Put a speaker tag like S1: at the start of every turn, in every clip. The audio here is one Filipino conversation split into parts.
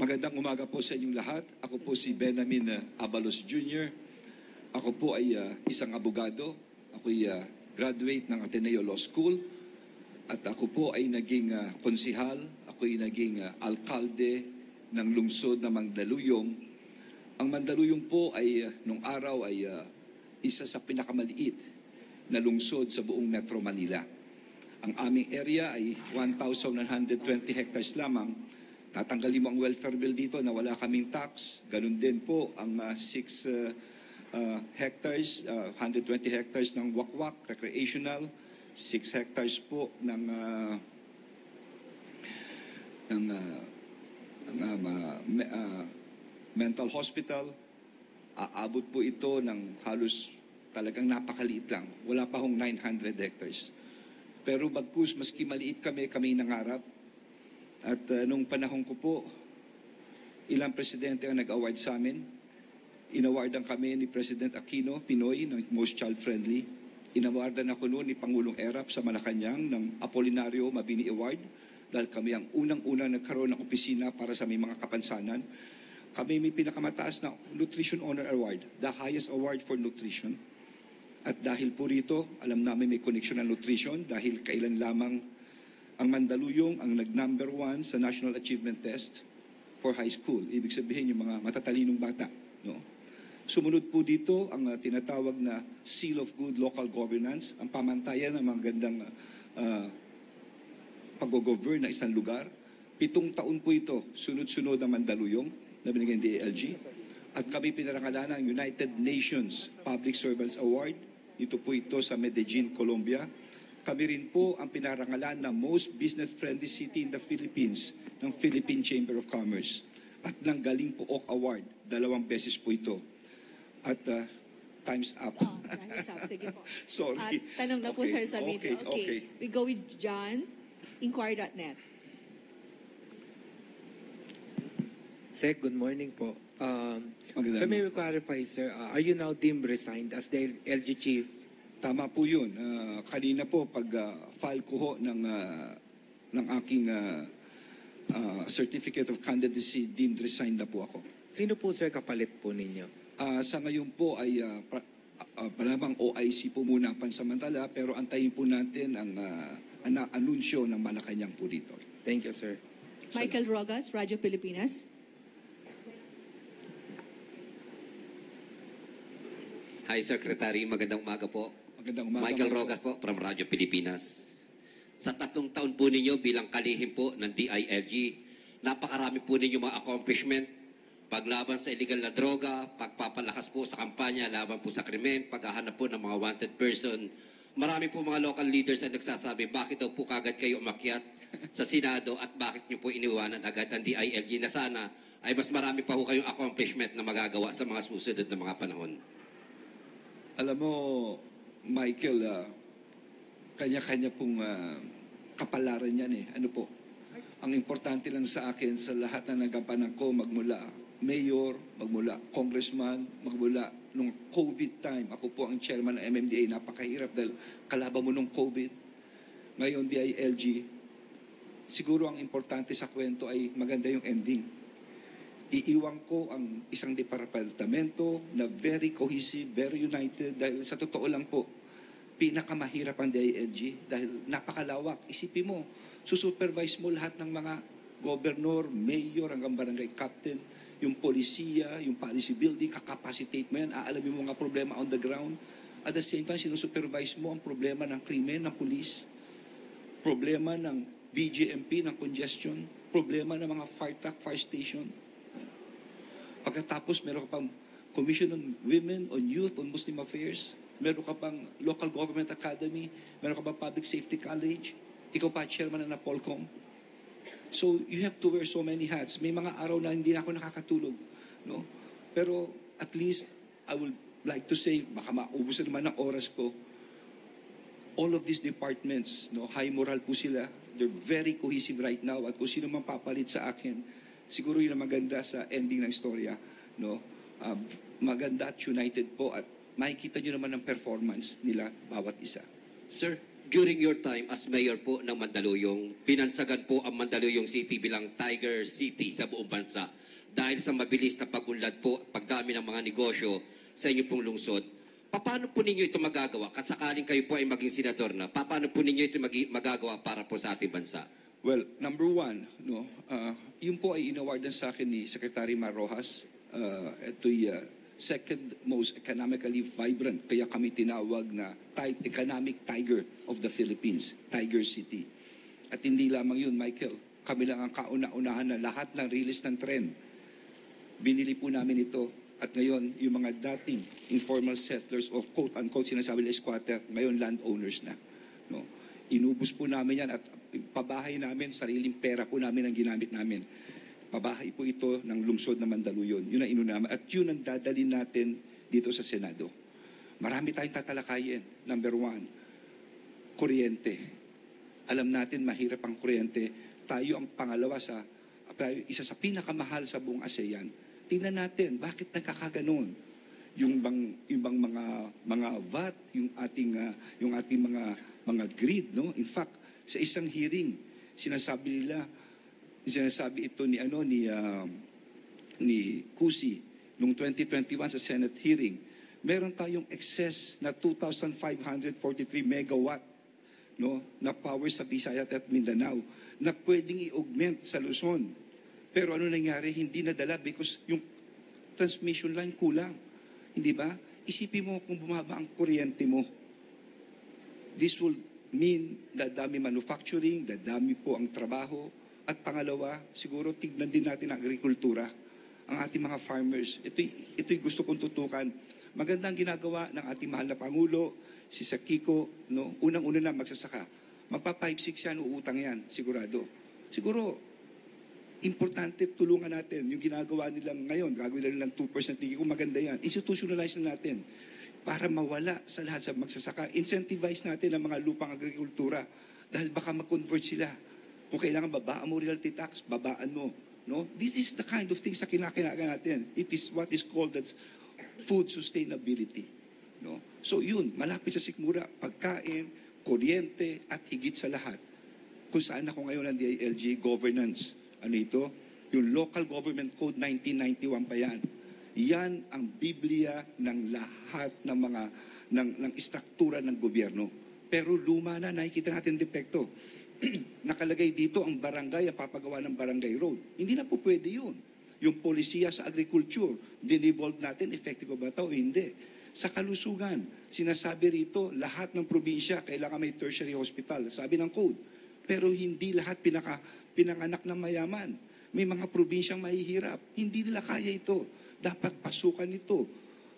S1: Magandang umaga po sa inyong lahat. Ako po si Benamin Abalos Jr. Ako po ay isang abogado. Ako ay graduate ng Ateneo Law School. At ako po ay naging konsihal. Ako ay naging alkalde ng lungsod na Mandaluyong. Ang Mandaluyong po ay nung araw ay isa sa pinakamaliit na lungsod sa buong Metro Manila. Ang aming area ay 1,120 hectares lamang. Tatanggalin mo ang welfare bill dito na wala kaming tax. Ganun din po ang 6 hectares, 120 hectares ng wakwak, recreational, 6 hectares po ng mental hospital. Aabot po ito ng halos talagang napakaliit lang. Wala pa hong 900 hectares. Pero bagkus, maski maliit kami nangarap. At nung panahon ko po, ilang presidente ang nag-award sa amin. Inawardan kami ni President Aquino Pinoy ng Most Child Friendly. Inawardan ako noon ni Pangulong Erap sa Malacanang ng Apolinario Mabini Award dahil kami ang unang-unang nagkaroon ng opisina para sa may mga kapansanan. Kami may pinakamataas na Nutrition Honor Award, the highest award for nutrition. At dahil po rito, alam namin may connection ng nutrition dahil kailan lamang ang Mandaluyong ang nag-number 1 sa National Achievement Test for high school. Ibig sabihin yung mga matatalinong bata. No? Sumunod po dito ang tinatawag na Seal of Good Local Governance, ang pamantayan ng mga gandang pag-govern na isang lugar. 7 taon po ito, sunod-sunod ang Mandaluyong na binigyan ng DILG. At kami pinarangalan ng United Nations Public Servants Award. Ito po ito sa Medellin, Colombia. Kami rin po ang pinarangalan na Most Business-Friendly City in the Philippines ng Philippine Chamber of Commerce. At ng Galing po Oak Award, 2 beses po ito. At time's up.
S2: Time's up. Sige po.
S1: Sorry.
S2: At tanong na po, sir, sa video.
S1: Okay.
S2: We go with John, inquiry.net.
S3: Sec, good morning po.
S1: Magandang.
S3: May we clarify, sir, are you now deemed resigned as the LG chief?
S1: Tama po yun. Kanina po, pag-file ko ho ng aking Certificate of Candidacy, deemed resigned na po ako.
S3: Sino po, sir, kapalit po ninyo?
S1: Sa ngayon po ay palamang OIC po muna pansamantala, pero antayin po natin ang anunsyo ng Malacanang po dito.
S3: Thank you, sir.
S2: Michael Rogas, Radyo Pilipinas.
S4: Hi, Secretary. Magandang umaga po.
S1: Magandang umaga.
S4: Michael Rogas po from Radyo Pilipinas. Sa 3 taon po ninyo bilang kalihim po ng DILG, napakarami po ninyo mga accomplishment. Paglaban sa illegal na droga, pagpapalakas po sa kampanya, laban po sa krimen, paghahanap po ng mga wanted person. Marami po mga local leaders na nagsasabi, bakit daw po kagad kayo umakyat sa Senado at bakit nyo po iniwanan agad ang DILG na sana ay mas marami pa po kayong accomplishment na magagawa sa mga susunod na mga panahon.
S1: Alam mo, Michael, kanya-kanya pong kapalaran yan eh. Ano po? Ang importante lang sa akin, sa lahat na nagampanan ko, magmula mayor, magmula congressman, magmula nung COVID time. Ako po ang chairman ng MMDA. Napakahirap dahil kalaban mo nung COVID. Ngayon, DILG. Siguro ang importante sa kwento ay maganda yung ending. Iiwan ko ang isang departamento na very cohesive, very united. Dahil sa totoo lang po, pinakamahirap ang DILG dahil napakalawak. Isipin mo, susupervise mo lahat ng mga governor, mayor, hanggang barangay captain, yung polisiya, yung policy building, kakapacitate mo yan, aalamin mo mga problema on the ground. At the same time, sinusupervise mo ang problema ng krimen, ng police, problema ng BGMP, ng congestion, problema ng mga fire truck, fire station. Pagkatapos, meron ka pang Commission on Women, on Youth, on Muslim Affairs, meron ka pang Local Government Academy, meron ka pang Public Safety College, ikaw pa chairman ng Napolcom. So, you have to wear so many hats. May mga araw na hindi na ako nakakatulog. No? Pero, at least, I would like to say, baka maubos na naman ang oras ko, all of these departments, no, high moral po sila. They're very cohesive right now. At kung sino man papalit sa akin, siguro yun ang maganda sa ending ng istorya. No? Maganda at united po. At makikita nyo naman ang performance nila, bawat isa.
S4: Sir, during your time as mayor po ng Mandaluyong, pinansagan po ang Mandaluyong City bilang Tiger City sa buong bansa dahil sa mabilis na pag-unlad po, pagdami ng mga negosyo sa inyo pong lungsod. Paano po ninyo ito magagawa? Kasakaling kayo po ay maging senador na, paano po ninyo ito magagawa para po sa ating bansa?
S1: Well, number one, no, yun po ay inawardan sa akin ni Secretary Mar Rojas. Ito'y second most economically vibrant. Kaya kami tinawag na economic tiger of the Philippines, Tiger City. At hindi lamang yun, Michael. Kami lang ang kauna-unahan na lahat ng release ng tren. Binili po namin ito. At ngayon, yung mga dating informal settlers o quote-unquote sinasabi na squatter, ngayon landowners na. No? Inubos po namin yan at pabahay namin, sariling pera po namin ang ginamit namin. Pabahay po ito ng lungsod na Mandaluyong. Yun ang inuna. At yun ang dadalhin natin dito sa Senado. Marami tayong tatalakayin. Number one, kuryente. Alam natin mahirap ang kuryente. Tayo ang pangalawa isa sa pinakamahal sa buong ASEAN. Tingnan natin, bakit nagkakaganon? Yung bang mga VAT, yung ating mga grid, no? In fact, sa isang hearing, sinasabi ito ni Kusi noong 2021 sa Senate hearing. Meron tayong excess na 2,543 megawatt, no, na power sa Visayas at Mindanao na pwedeng i-augment sa Luzon. Pero ano nangyari? Hindi nadala because yung transmission line kulang. Hindi ba? Isipin mo kung bumaba ang kuryente mo. This will mean dadami manufacturing, dadami po ang trabaho. At pangalawa, siguro tignan din natin ang agrikultura. Ang ating mga farmers. Ito'y gusto kong tutukan. Magandang ginagawa ng ating mahal na Pangulo, si Sakiko, no? Unang-una na magsasaka. Magpa 5-6 yan, uutang yan, sigurado. Siguro, importante tulungan natin yung ginagawa nilang ngayon. Gagawin nilang 2%. Hindi ko maganda yan. Institutionalize na natin para mawala sa lahat sa magsasaka. Incentivize natin ang mga lupang agrikultura dahil baka mag-convert sila. Kung kailangan babaan mo realty tax, babaan mo. No? This is the kind of things na kinakailangan natin. It is what is called as food sustainability. No? So yun, malapit sa sikmura, pagkain, kuryente, at higit sa lahat. Kung saan ako ngayon ng DILG governance. Ano ito? Yung Local Government Code 1991 pa yan. Yan ang Biblia ng lahat ng mga ng istruktura ng gobyerno. Pero luma na, nakikita natin depekto. Nakalagay dito ang barangay, ang papagawa ng barangay road. Hindi na po pwede yun. Yung polisiya sa agriculture, din-evolve natin, effective ba ito o hindi. Sa kalusugan, sinasabi rito, lahat ng probinsya kailangan may tertiary hospital, sabi ng code. Pero hindi lahat pinanganak ng mayaman. May mga probinsyang mahihirap. Hindi nila kaya ito. Dapat pasukan ito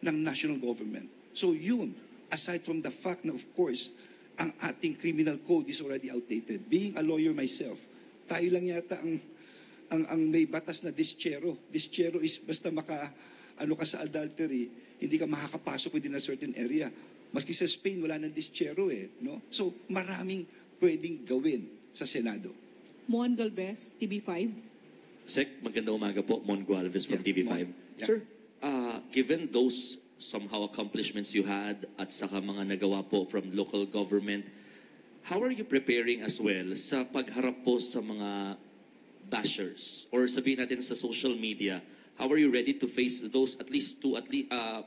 S1: ng national government. So yun, aside from the fact na of course, ang ating criminal code is already outdated. Being a lawyer myself, tayo lang yata ang may batas na dischero. Dischero is basta ka sa adultery, hindi ka makakapasok within a certain area. Maski sa Spain, wala nang dischero no? So maraming pwedeng gawin sa Senado.
S2: Mon Galvez, TV5.
S5: Sec, magandang umaga po. Mon Gualvez from TV5.
S1: Yeah.
S5: Sir, given those somehow accomplishments you had at saka mga nagawa po from local government, how are you preparing as well sa pagharap po sa mga bashers or sabihin natin sa social media? How are you ready to face those at least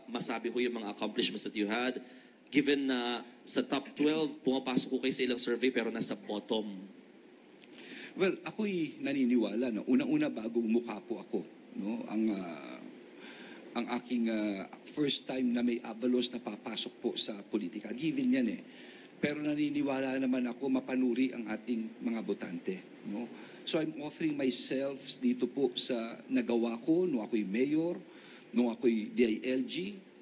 S5: masabi ko yung mga accomplishments that you had given na sa top 12 pumapasok ko kayo sa ilang survey pero nasa bottom?
S1: Well, ako'y naniniwala, no? Una-una bago umukha po ako, no? Ang aking first time na may abalos na papasok po sa politika. Given yan Pero naniniwala naman ako mapanuri ang ating mga botante, no? So I'm offering myself dito po sa nagawa ko nung ako'y mayor, nung ako'y DILG,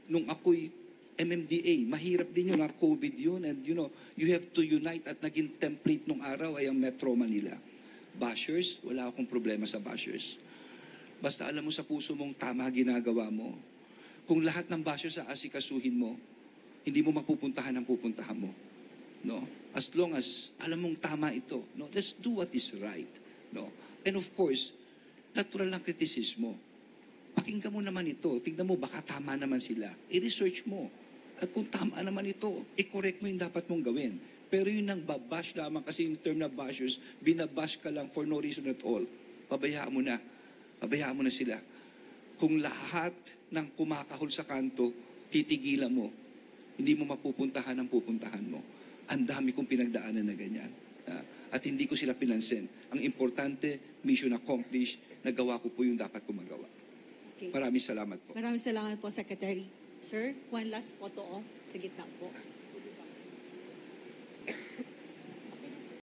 S1: nung ako'y MMDA. Mahirap din yun, COVID yun. And you have to unite at naging template nung araw ay ang Metro Manila. Bashers, wala akong problema sa bashers. Basta alam mo sa puso mong tama ginagawa mo. Kung lahat ng bashers sa asikasuhin mo, hindi mo mapupuntahan ang pupuntahan mo. No? As long as alam mong tama ito, no? Let's do what is right. No? And of course, natural lang kritisismo. Pakinggan mo naman ito. Tignan mo, baka tama naman sila. I-research mo. At kung tama naman ito, i-correct mo yung dapat mong gawin. Pero yun ang babash lamang kasi yung term na bashers, binabash ka lang for no reason at all. Pabayaan mo na. Pabayaan mo na sila. Kung lahat ng kumakahol sa kanto, titigilan mo, hindi mo mapupuntahan ang pupuntahan mo. Ang dami kong pinagdaanan na ganyan. At hindi ko sila pinansin. Ang importante, mission accomplished, nagawa ko po yung dapat ko magawa.
S2: Okay.
S1: Maraming salamat po.
S2: Maraming salamat po, Secretary. Sir, one last photo sa gitna po.